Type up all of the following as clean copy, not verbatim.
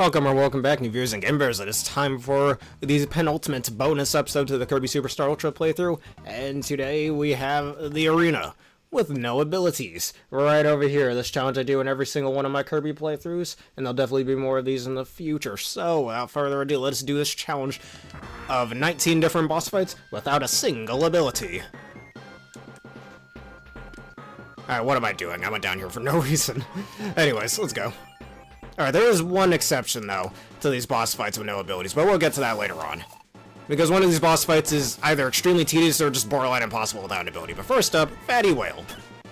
Welcome or welcome back, new viewers and gamers. It is time for the penultimate bonus episode to the Kirby Superstar Ultra playthrough, and today we have the arena with no abilities right over here. This challenge I do in every single one of my Kirby playthroughs, and there'll definitely be more of these in the future. So, without further ado, let's do this challenge of 19 different boss fights without a single ability. Alright, what am I doing? I went down here for no reason. Anyways, let's go. Alright, there is one exception, though, to these boss fights with no abilities, but we'll get to that later on. Because one of these boss fights is either extremely tedious or just borderline impossible without an ability. But first up, Fatty Whale.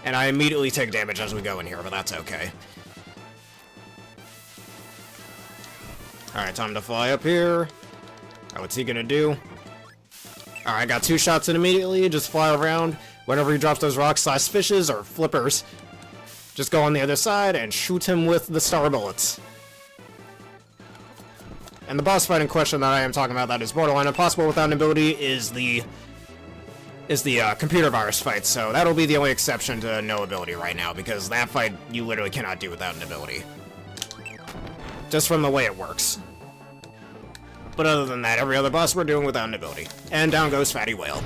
And I immediately take damage as we go in here, but that's okay. Alright, time to fly up here. Alright, what's he gonna do? Alright, I got two shots in immediately, just fly around. Whenever he drops those rocks slash fishes or flippers, just go on the other side and shoot him with the star bullets. And the boss fight in question that I am talking about that is borderline impossible without an ability is the computer virus fight, so that'll be the only exception to no ability right now, because that fight you literally cannot do without an ability. Just from the way it works. But other than that, every other boss we're doing without an ability. And down goes Fatty Whale.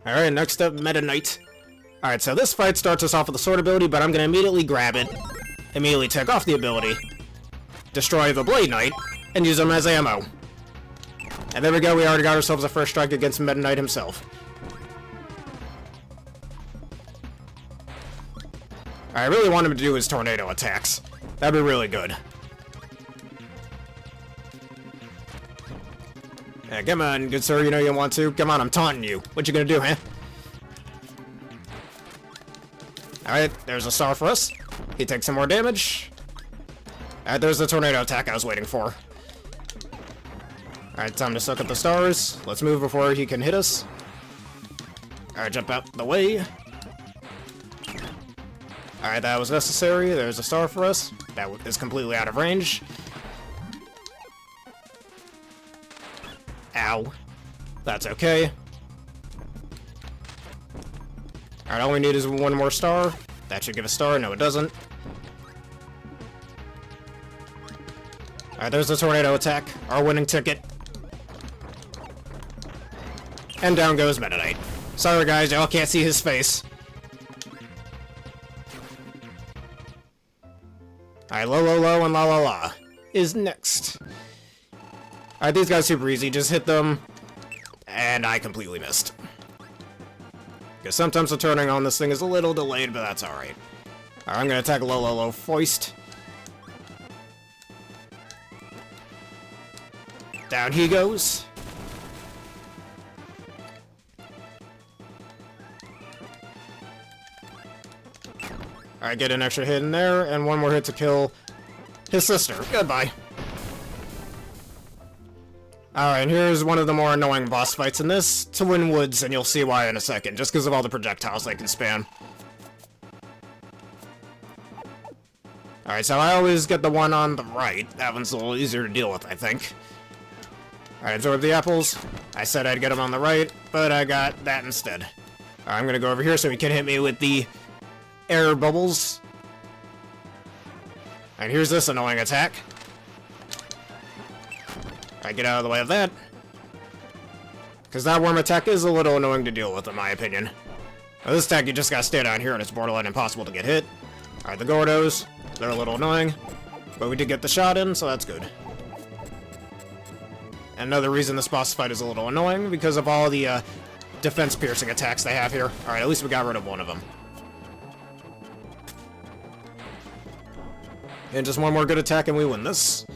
Alright, next up, Meta Knight. Alright, so this fight starts us off with the sword ability, but I'm gonna immediately grab it, immediately take off the ability, destroy the Blade Knight, and use him as ammo. And there we go, we already got ourselves a first strike against Meta Knight himself. I really want him to do his tornado attacks. That'd be really good. Yeah, come on, good sir, you know you want to. Come on, I'm taunting you. What you gonna do, huh? Alright, there's a star for us. He takes some more damage. Alright, there's the tornado attack I was waiting for. Alright, time to suck up the stars. Let's move before he can hit us. Alright, jump out the way. Alright, that was necessary. There's a star for us. That is completely out of range. Ow. That's okay. Alright, all we need is one more star. That should give a star. No, it doesn't. Alright, there's the tornado attack. Our winning ticket. And down goes Meta Knight. Sorry guys, y'all can't see his face. Alright, low, and la is next. Alright, these guys are super easy. Just hit them. And I completely missed. Because sometimes the turning on this thing is a little delayed, but that's alright. Alright, I'm going to attack low, foist. Down he goes. Alright, get an extra hit in there, and one more hit to kill his sister. Goodbye. Alright, and here's one of the more annoying boss fights in this, Twin Woods, and you'll see why in a second, just because of all the projectiles they can spam. Alright, so I always get the one on the right. That one's a little easier to deal with, I think. Alright, absorb the apples. I said I'd get them on the right, but I got that instead. Alright, I'm gonna go over here so he can hit me with the air bubbles. And here's this annoying attack. I get out of the way of that. Because that worm attack is a little annoying to deal with, in my opinion. Now, this attack, you just gotta stay down here and it's borderline impossible to get hit. Alright, the Gordos, they're a little annoying. But we did get the shot in, so that's good. And another reason this boss fight is a little annoying, because of all the defense-piercing attacks they have here. Alright, at least we got rid of one of them. And just one more good attack and we win this.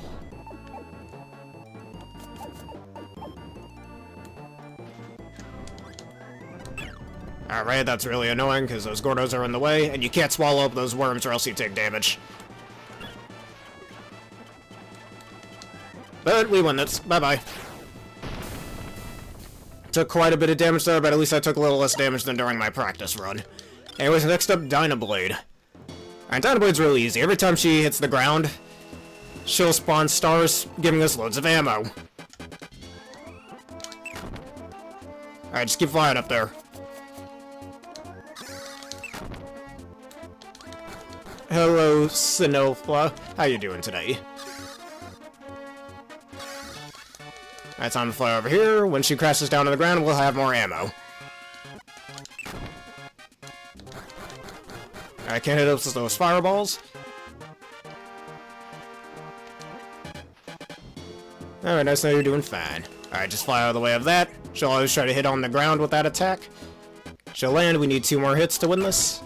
Alright, that's really annoying, because those Gordos are in the way, and you can't swallow up those worms or else you take damage. But we win this. Bye-bye. Took quite a bit of damage there, but at least I took a little less damage than during my practice run. Anyways, next up, Dynablade. Alright, Dynablade's really easy. Every time she hits the ground, she'll spawn stars, giving us loads of ammo. Alright, just keep flying up there. Hello, Sinofla. How you doing today? Alright, time to fly over here. When she crashes down on the ground, we'll have more ammo. I can't hit up with those fireballs. Alright, nice to know you're doing fine. Alright, just fly out of the way of that. She'll always try to hit on the ground with that attack. She'll land. We need 2 more hits to win this.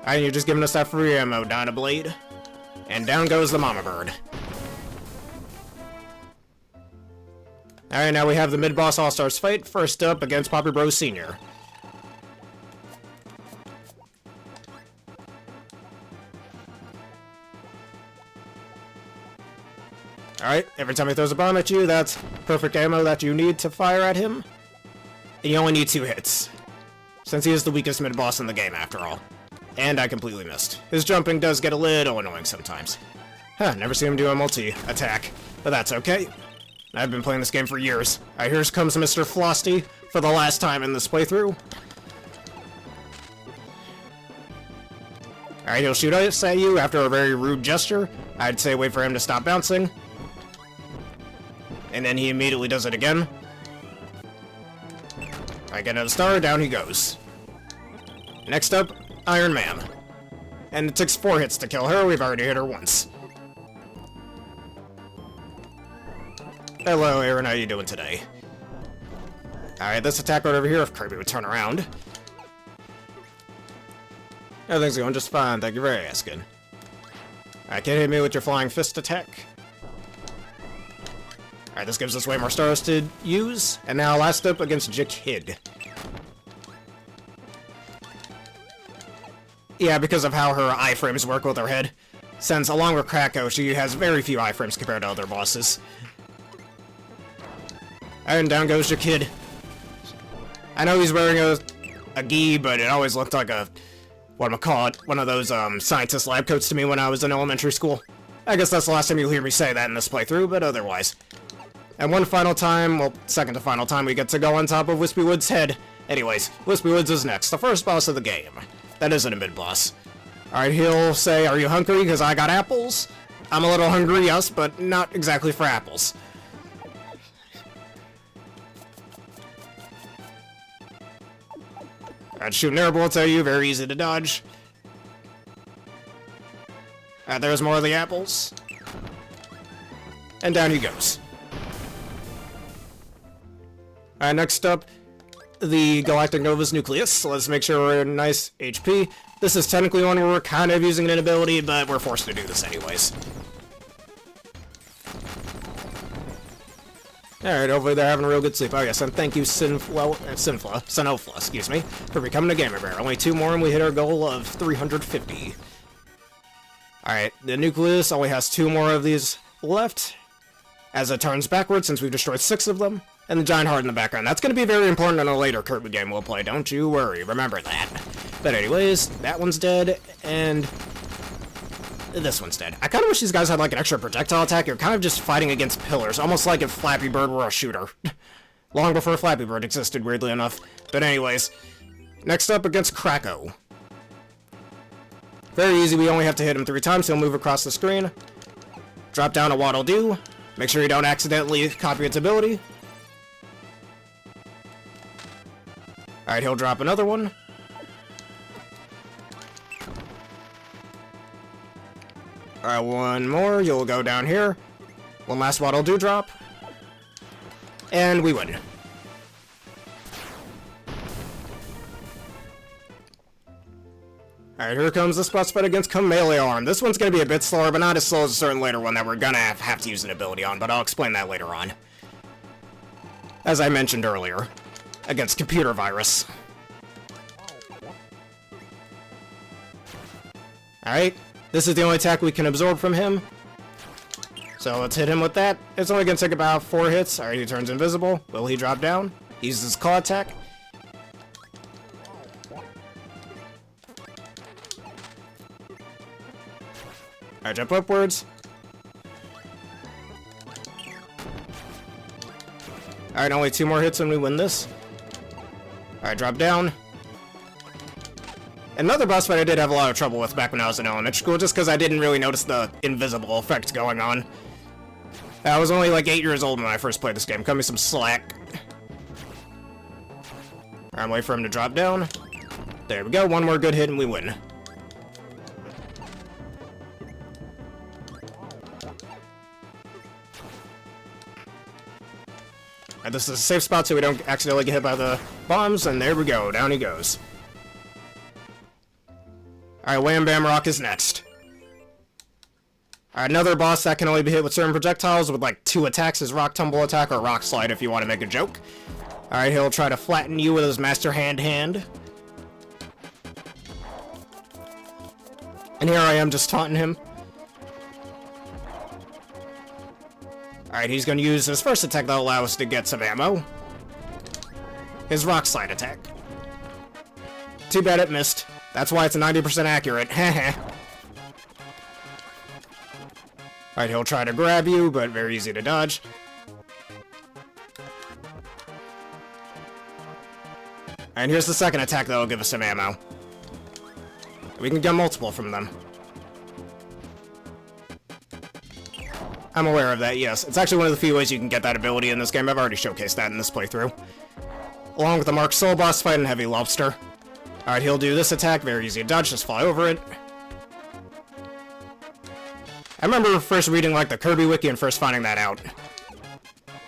Alright, you're just giving us that free ammo, Dynablade. And down goes the Mama Bird. Alright, now we have the mid-boss All-Stars fight. First up against Poppy Bros Sr. Alright, every time he throws a bomb at you, that's perfect ammo that you need to fire at him. And you only need 2 hits. Since he is the weakest mid-boss in the game, after all. And I completely missed. His jumping does get a little annoying sometimes. Huh, never seen him do a multi-attack. But that's okay. I've been playing this game for years. Alright, here comes Mr. Flosty for the last time in this playthrough. Alright, he'll shoot us at you after a very rude gesture. I'd say wait for him to stop bouncing. And then he immediately does it again. I get another star, down he goes. Next up, Iron Man. And it takes 4 hits to kill her, we've already hit her once. Hello, Aaron, how you doing today? Alright, this attack right over here, if Kirby would turn around. Everything's going just fine, thank you for asking. Alright, can you hit me with your flying fist attack? Alright, this gives us way more stars to use. And now last up against Kid. Yeah, because of how her iframes work with her head. Since, along with Krakow, she has very few iframes compared to other bosses. And down goes Kid. I know he's wearing a gi, but it always looked like a... whatchamacallit, one of those, scientist lab coats to me when I was in elementary school. I guess that's the last time you'll hear me say that in this playthrough, but otherwise. And one final time, well, second to final time, we get to go on top of Wispy Wood's head. Anyways, Wispy Woods is next, the first boss of the game. That isn't a mid-boss. Alright, he'll say, are you hungry because I got apples? I'm a little hungry, yes, but not exactly for apples. Alright, shoot an air bolts at you, very easy to dodge. Alright, there's more of the apples. And down he goes. Alright, next up, the Galactic Nova's Nucleus. So let's make sure we're in nice HP. This is technically one where we're kind of using an ability, but we're forced to do this anyways. Alright, hopefully they're having a real good sleep. Oh yes, and thank you, Sinofla, excuse me, for becoming a gamer bear. Only 2 more and we hit our goal of 350. Alright, the Nucleus only has 2 more of these left, as it turns backwards since we've destroyed 6 of them. And the giant heart in the background. That's going to be very important in a later Kirby game we'll play, don't you worry, remember that. But anyways, that one's dead, and this one's dead. I kind of wish these guys had like an extra projectile attack. You're kind of just fighting against pillars, almost like if Flappy Bird were a shooter. Long before Flappy Bird existed, weirdly enough. But anyways, next up against Krakow. Very easy, we only have to hit him 3 times, he'll move across the screen. Drop down a Waddle Doo. Make sure you don't accidentally copy its ability. Alright, he'll drop another one. Alright, one more. You'll go down here. One last Waddle Doo drop. And we win. Alright, here comes the spot fight against Chameleon. This one's gonna be a bit slower, but not as slow as a certain later one that we're gonna have to use an ability on, but I'll explain that later on. As I mentioned earlier. Against Computer Virus. Alright, this is the only attack we can absorb from him. So let's hit him with that. It's only gonna take about 4 hits. Alright, he turns invisible. Will he drop down? He uses his claw attack. Alright, jump upwards. Alright, only 2 more hits and we win this. Alright, drop down. Another boss fight I did have a lot of trouble with back when I was in elementary school, just because I didn't really notice the invisible effect going on. I was only like 8 years old when I first played this game. Cut me some slack. I'm waiting for him to drop down. There we go, one more good hit and we win. Alright, this is a safe spot so we don't accidentally get hit by the bombs, and there we go, down he goes. Alright, Wham Bam Rock is next. Alright, another boss that can only be hit with certain projectiles with like 2 attacks is Rock Tumble Attack or Rock Slide if you want to make a joke. Alright, he'll try to flatten you with his Master Hand. And here I am just taunting him. Alright, he's gonna use his first attack that'll allow us to get some ammo. His Rock Slide attack. Too bad it missed. That's why it's 90% accurate. Heh. Alright, he'll try to grab you, but very easy to dodge. And here's the second attack that'll give us some ammo. We can get multiple from them. I'm aware of that, yes. It's actually one of the few ways you can get that ability in this game. I've already showcased that in this playthrough. Along with the Mark Soul boss fight and Heavy Lobster. Alright, he'll do this attack. Very easy to dodge. Just fly over it. I remember first reading, like, the Kirby wiki and first finding that out.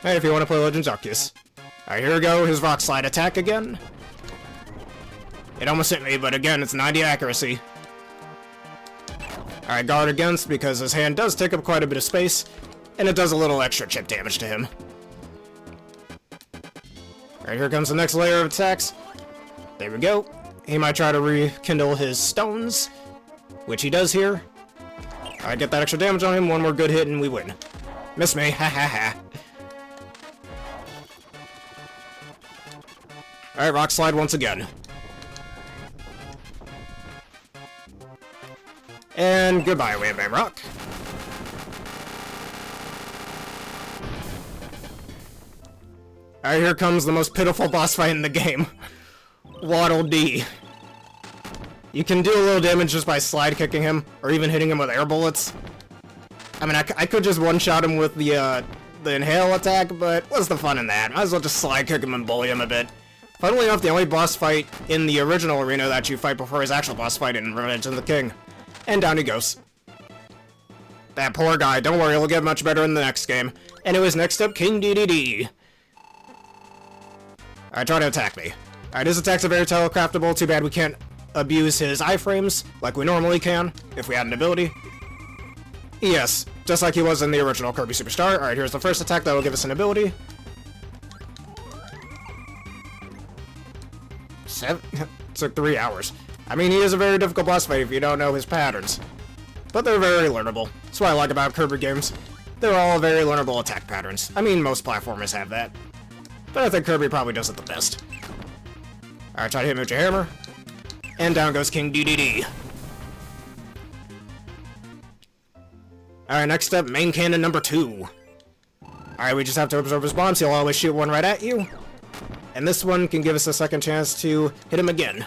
Hey, if you want to play Legends Arceus. Alright, here we go. His Rock Slide attack again. It almost hit me, but again, it's 90 accuracy. Alright, guard against, because his hand does take up quite a bit of space, and it does a little extra chip damage to him. Alright, here comes the next layer of attacks. There we go. He might try to rekindle his stones, which he does here. Alright, get that extra damage on him, one more good hit, and we win. Miss me, ha ha ha. Alright, Rock Slide once again. And goodbye, Wham Bam Rock. Alright, here comes the most pitiful boss fight in the game. Waddle Dee. You can do a little damage just by slide kicking him, or even hitting him with air bullets. I mean, I could just one-shot him with the inhale attack, but what's the fun in that? Might as well just slide kick him and bully him a bit. Funnily enough, the only boss fight in the original arena that you fight before his actual boss fight in Revenge of the King. And down he goes. That poor guy. Don't worry, he'll get much better in the next game. Anyways, next up, King DDD. Alright, try to attack me. Alright, his attacks are very telecraftable. Too bad we can't abuse his iframes like we normally can, if we had an ability. Yes, just like he was in the original Kirby Superstar. Alright, here's the first attack that will give us an ability. Took 3 hours. I mean, he is a very difficult boss fight if you don't know his patterns. But they're very learnable. That's what I like about Kirby games. They're all very learnable attack patterns. I mean, most platformers have that. But I think Kirby probably does it the best. Alright, try to hit me with your hammer. And down goes King DDD. Alright, next up, main cannon number 2. Alright, we just have to absorb his bombs. He'll always shoot one right at you. And this one can give us a second chance to hit him again.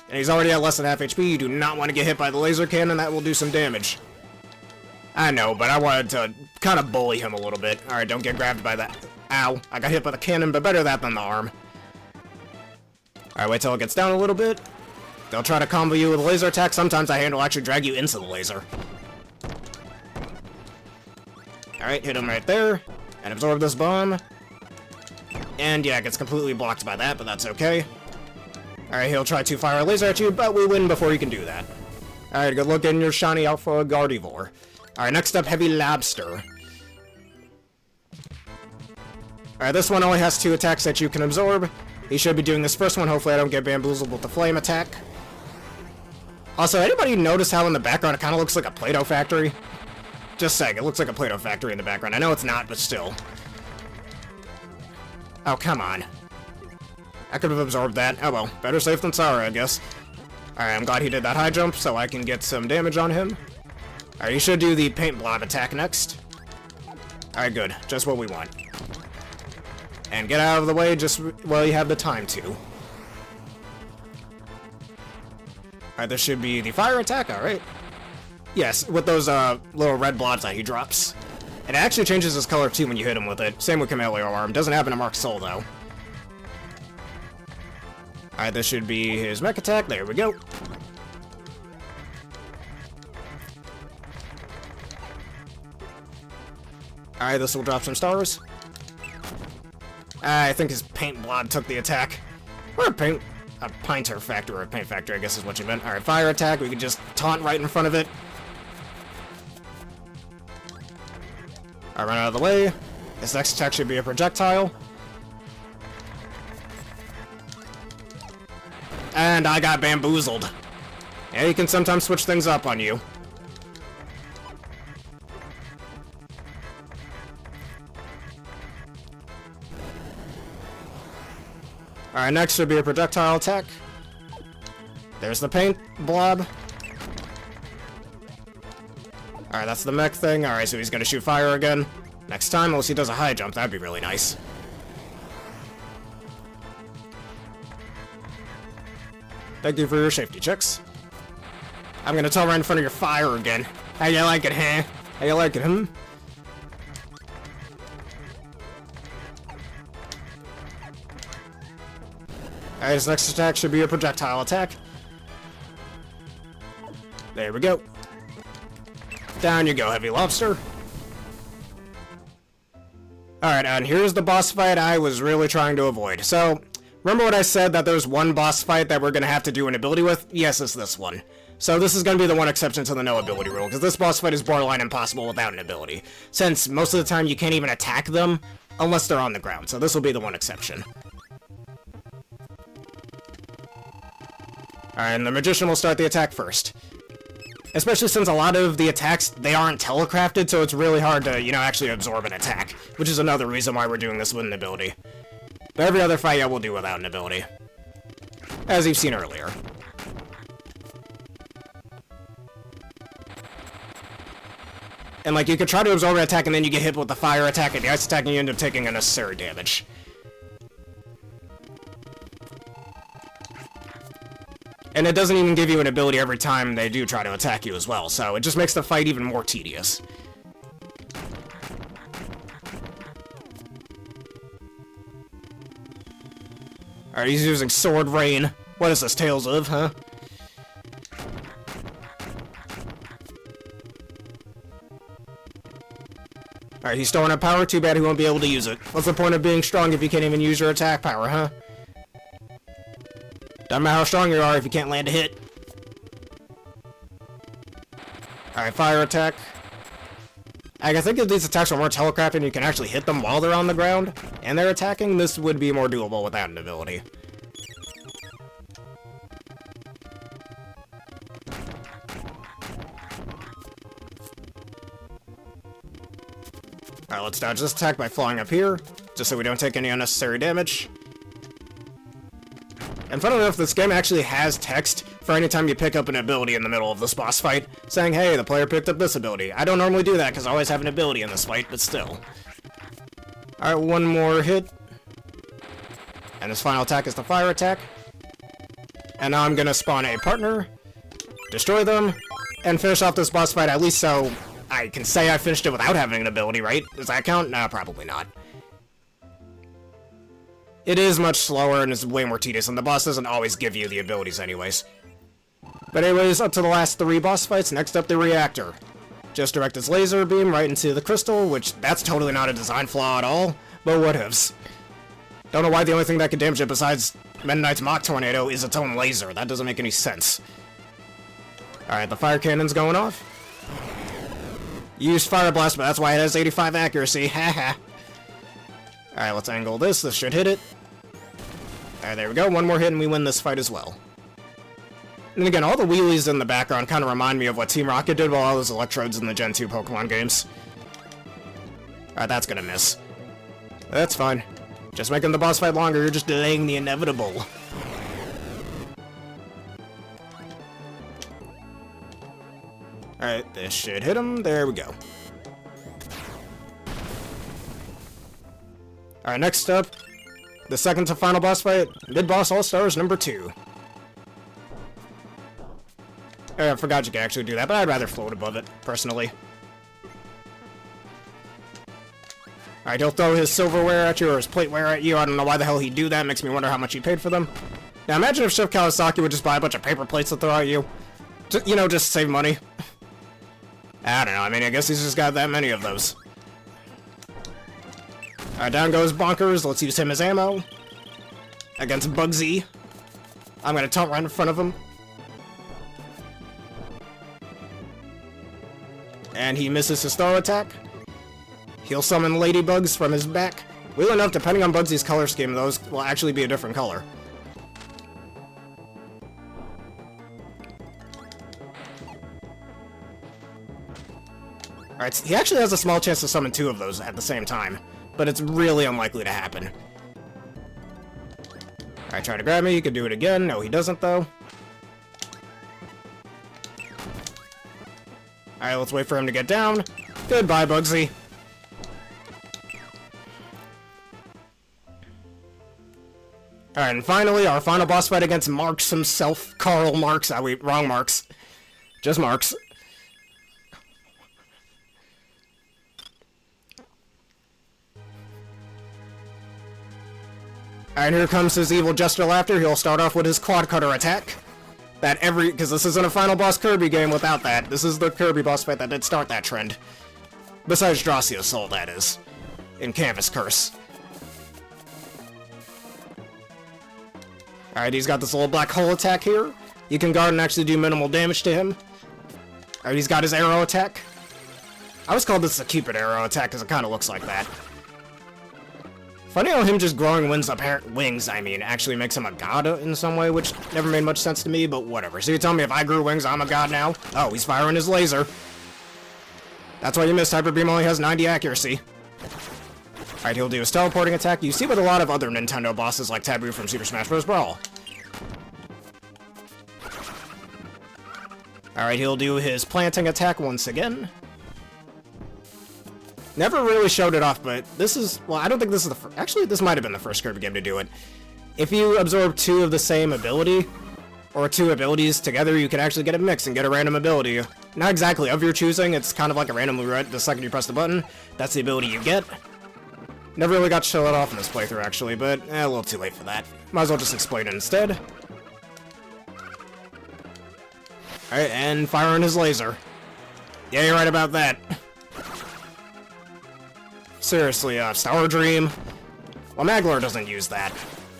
And he's already at less than half HP. You do not want to get hit by the laser cannon. That will do some damage. I know, but I wanted to kind of bully him a little bit. Alright, don't get grabbed by that. Ow. I got hit by the cannon, but better that than the arm. Alright, wait till it gets down a little bit. They'll try to combo you with a laser attack. Sometimes the hand will actually drag you into the laser. Alright, hit him right there. And absorb this bomb. And yeah, it gets completely blocked by that, but that's okay. Alright, he'll try to fire a laser at you, but we win before he can do that. Alright, good luck getting your shiny Alpha Gardevoir. Alright, next up, Heavy Lobster. Alright, this one only has 2 attacks that you can absorb. He should be doing this first one. Hopefully I don't get bamboozled with the flame attack. Also, anybody notice how in the background it kind of looks like a Play-Doh factory? Just saying, it looks like a Play-Doh factory in the background. I know it's not, but still. Oh, come on. I could have absorbed that. Oh well, better safe than sorry, I guess. Alright, I'm glad he did that high jump so I can get some damage on him. Alright, he should do the paint blob attack next. Alright, good. Just what we want. And get out of the way just while you have the time to. Alright, this should be the fire attack, alright. Yes, with those little red blobs that he drops. It actually changes his color too when you hit him with it. Same with Camellia Arm. Doesn't happen to Mark Soul though. Alright, this should be his mech attack. There we go. Alright, this will drop some stars. I think his paint blob took the attack. Or a painter factor, or a paint factor, I guess is what you meant. Alright, fire attack. We can just taunt right in front of it. Alright, run out of the way. This next attack should be a projectile. And I got bamboozled. Yeah, you can sometimes switch things up on you. Alright, next should be a projectile attack. There's the paint blob. Alright, that's the mech thing. Alright, so he's gonna shoot fire again. Next time, unless he does a high jump, that'd be really nice. Thank you for your safety checks. I'm gonna tell right in front of your fire again. How you like it, huh? How you like it, hmm? Alright, his next attack should be a projectile attack. There we go. Down you go, Heavy Lobster. Alright, and here's the boss fight I was really trying to avoid. So, remember what I said that there's one boss fight that we're gonna have to do an ability with? Yes, it's this one. So this is gonna be the one exception to the no ability rule, because this boss fight is borderline impossible without an ability. Since most of the time you can't even attack them unless they're on the ground, so this will be the one exception. Alright, and the Magician will start the attack first. Especially since a lot of the attacks, they aren't telecrafted, so it's really hard to, you know, actually absorb an attack. Which is another reason why we're doing this with an ability. But every other fight, yeah, we'll do without an ability. As you've seen earlier. And, like, you could try to absorb an attack and then you get hit with the fire attack and the ice attack and you end up taking unnecessary damage. And it doesn't even give you an ability every time they do try to attack you as well, so it just makes the fight even more tedious. Alright, he's using Sword Rain. What is this, Tales of, huh? Alright, he's storing up power. Too bad he won't be able to use it. What's the point of being strong if you can't even use your attack power, huh? Doesn't matter how strong you are if you can't land a hit. Alright, fire attack. I think if these attacks are more telecrafted and you can actually hit them while they're on the ground and they're attacking, this would be more doable without an ability. Alright, let's dodge this attack by flying up here, just so we don't take any unnecessary damage. And funnily enough, this game actually has text for any time you pick up an ability in the middle of this boss fight, saying, hey, the player picked up this ability. I don't normally do that because I always have an ability in this fight, but still. Alright, one more hit. And his final attack is the fire attack. And now I'm gonna spawn a partner, destroy them, and finish off this boss fight, at least so I can say I finished it without having an ability, right? Does that count? Nah, probably not. It is much slower and is way more tedious, and the boss doesn't always give you the abilities anyways. But anyways, up to the last 3 boss fights. Next up, the reactor. Just direct its laser beam right into the crystal, which that's totally not a design flaw at all, but whatevs. Don't know why the only thing that can damage it besides Meta Knight's Mach Tornado is its own laser. That doesn't make any sense. Alright, the fire cannon's going off. You used Fire Blast, but that's why it has 85 accuracy, haha. Alright, let's angle this. This should hit it. Alright, there we go. One more hit and we win this fight as well. And again, all the wheelies in the background kind of remind me of what Team Rocket did with all those electrodes in the Gen 2 Pokemon games. Alright, that's gonna miss. That's fine. Just making the boss fight longer, you're just delaying the inevitable. Alright, this should hit him. There we go. Alright, next up, the second to final boss fight, Mid-Boss All-Stars number 2. I forgot you could actually do that, but I'd rather float above it, personally. Alright, he'll throw his silverware at you, or his plateware at you. I don't know why the hell he'd do that. Makes me wonder how much he paid for them. Now, imagine if Chef Kawasaki would just buy a bunch of paper plates to throw at you. Just, you know, just save money. I don't know. I mean, I guess he's just got that many of those. Alright, down goes Bonkers. Let's use him as ammo. Against Bugsy. I'm gonna taunt right in front of him. And he misses his star attack. He'll summon ladybugs from his back. Weirdly enough, depending on Bugsy's color scheme, those will actually be a different color. Alright, he actually has a small chance to summon 2 of those at the same time, but it's really unlikely to happen. Alright, try to grab me, he could do it again. No, he doesn't, though. Alright, let's wait for him to get down. Goodbye, Bugsy. Alright, and finally, our final boss fight against Marx himself. Karl Marx. Wrong Marx. Just Marx. Alright, here comes his evil Jester Laughter. He'll start off with his Quad Cutter attack. Because this isn't a final boss Kirby game without that. This is the Kirby boss fight that did start that trend. Besides Dracio's Soul, that is. In Canvas Curse. Alright, he's got this little black hole attack here. You can guard and actually do minimal damage to him. Alright, he's got his arrow attack. I always called this the Cupid arrow attack because it kind of looks like that. Funny how him just growing wings actually makes him a god in some way, which never made much sense to me, but whatever. So you tell me if I grew wings, I'm a god now? Oh, he's firing his laser. That's why you missed. Hyper Beam only has 90 accuracy. Alright, he'll do his teleporting attack. You see with a lot of other Nintendo bosses like Taboo from Super Smash Bros. Brawl. Alright, he'll do his planting attack once again. Never really showed it off, but this is... Well, I don't think this is the first... Actually, this might have been the first Kirby game to do it. If you absorb 2 of the same ability, or 2 abilities together, you can actually get a mix and get a random ability. Not exactly of your choosing, it's kind of like a random roulette the second you press the button. That's the ability you get. Never really got to show that off in this playthrough, actually, but a little too late for that. Might as well just explain it instead. Alright, and firing his laser. Yeah, you're right about that. Seriously, Star Dream. Well, Maglar doesn't use that.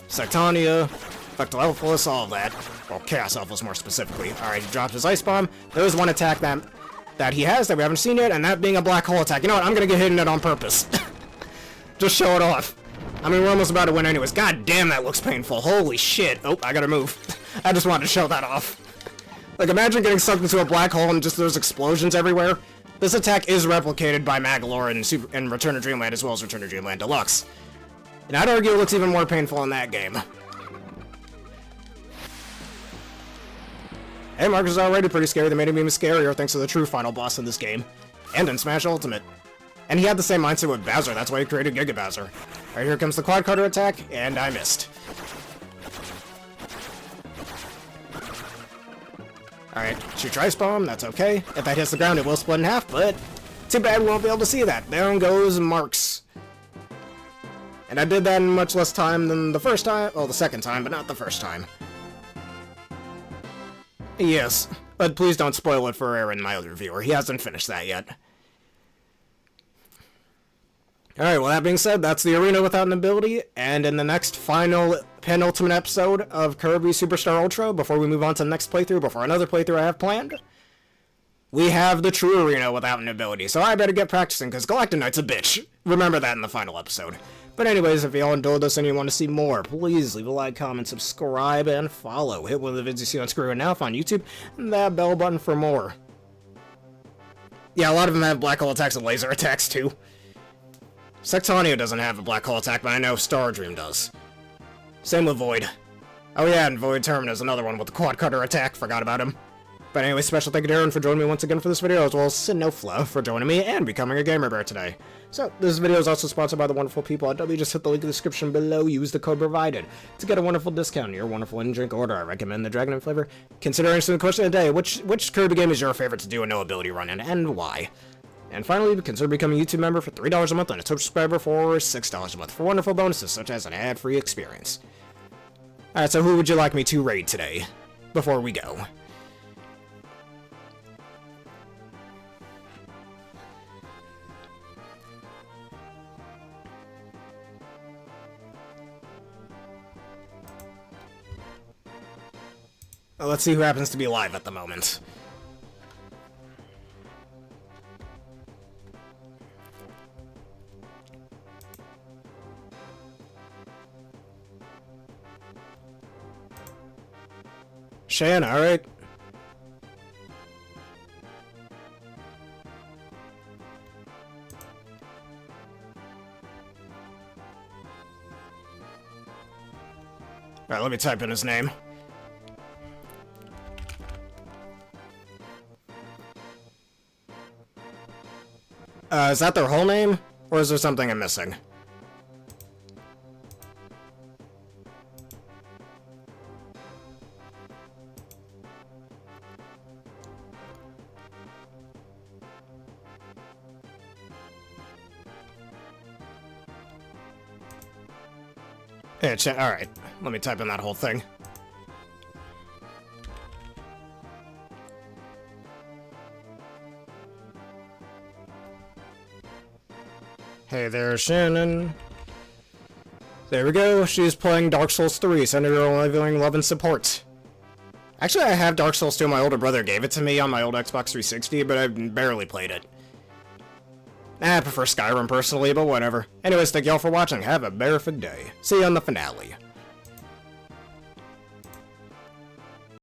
Sectania, Vectolphilus, all of that. Well, Chaos Elphus more specifically. Alright, he drops his Ice Bomb. There is one attack that he has that we haven't seen yet, and that being a black hole attack. You know what, I'm gonna get hit in it on purpose. Just show it off. I mean, we're almost about to win anyways. God damn, that looks painful. Holy shit. Oh, I gotta move. I just wanted to show that off. Like, imagine getting sucked into a black hole and just there's explosions everywhere. This attack is replicated by Magolor in Return to Dreamland as well as Return to Dreamland Deluxe. And I'd argue it looks even more painful in that game. Hey, Marcus is already pretty scary. They made him even scarier thanks to the true final boss in this game. And in Smash Ultimate. And he had the same mindset with Bowser, that's why he created Giga Bowser. Alright, here comes the Quad Cutter attack, and I missed. Alright, shoot your Ice Bomb, that's okay. If that hits the ground, it will split in half, but too bad we won't be able to see that. There goes Marx. And I did that in much less time than the first time, well, the second time, but not the first time. Yes, but please don't spoil it for Aaron, my other viewer. He hasn't finished that yet. Alright, well that being said, that's the arena without an ability, and in the next penultimate episode of Kirby Superstar Ultra, before we move on to the next playthrough, before another playthrough I have planned, we have the true arena without an ability, so I better get practicing, because Galactonite's a bitch. Remember that in the final episode. But anyways, if y'all enjoyed this and you want to see more, please leave a like, comment, subscribe, and follow. Hit one of the vids you see on screen now on YouTube, and that bell button for more. Yeah, a lot of them have black hole attacks and laser attacks, too. Sectania doesn't have a black hole attack, but I know Star Dream does. Same with Void. Oh yeah, and Void Terminus, another one with the Quad Cutter attack, forgot about him. But anyway, special thank you to Aaron for joining me once again for this video, as well as Sinofla for joining me and becoming a gamer bear today. So, this video is also sponsored by the wonderful people at W. Just hit the link in the description below, use the code provided to get a wonderful discount on your wonderful in-drink order. I recommend the Dragon flavor. Consider answering the question of the day, which Kirby game is your favorite to do a no ability run in, and why? And finally, consider becoming a YouTube member for $3 a month and a Twitch subscriber for $6 a month for wonderful bonuses such as an ad-free experience. Alright, so who would you like me to raid today, before we go? Well, let's see who happens to be live at the moment. Shan, alright. Alright, let me type in his name. Is that their whole name? Or is there something I'm missing? Yeah, alright. Let me type in that whole thing. Hey there, Shannon. There we go. She's playing Dark Souls 3, sending her only love and support. Actually, I have Dark Souls 2. My older brother gave it to me on my old Xbox 360, but I've barely played it. I prefer Skyrim personally, but whatever. Anyways, thank y'all for watching. Have a perfect day. See you on the finale.